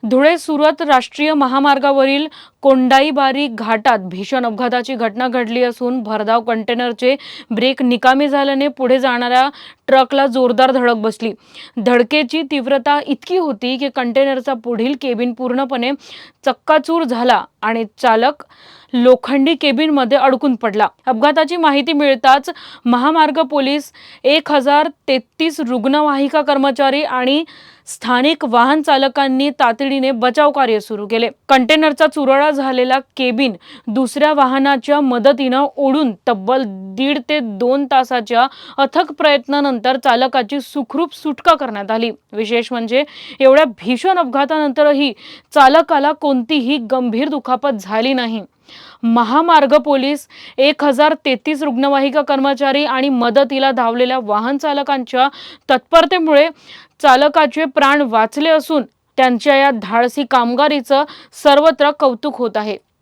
धुळे सुरत राष्ट्रीय महामार्गावरील कोंडाईबारी घाटात भीषण अपघाताची घटना घडली असून भरधाव कंटेनरचे ब्रेक निकामी झाल्याने पुढे जाणाऱ्या ट्रकला जोरदार धडक बसली। धडकेची तीव्रता इतकी होती की कंटेनरचा पुढील केबिन पूर्णपणे चक्काचूर झाला आणि चालक लोखंडी केबिनमध्ये अडकून पडला। अपघाताची माहिती मिळताच महामार्ग पोलीस 1033 रुग्णवाहिका कर्मचारी आणि स्थानिक वाहन चालकांनी तातडीने बचाव कार्य सुरू केले। कंटेनरचा चुराळा झालेला केबिन दुसऱ्या वाहनाच्या मदतीने ओढून तब्बल 1.5 ते 2 तासाच्या अथक प्रयत्नानंतर चालकाची सुखरूप सुटका करण्यात आली। विशेष म्हणजे एवढ्या भीषण अपघातानंतरही चालकाला कोणतीही गंभीर दुखापत झाली नाही। महामार्ग पोलीस 1033 रुग्णवाहिका कर्मचारी आणि मदतीला धावलेल्या वाहन चालकांच्या तत्परतेमुळे चालकाचे प्राण वाचले असून त्यांच्या या धाडसी कामगिरीचं सर्वत्र कौतुक होत आहे।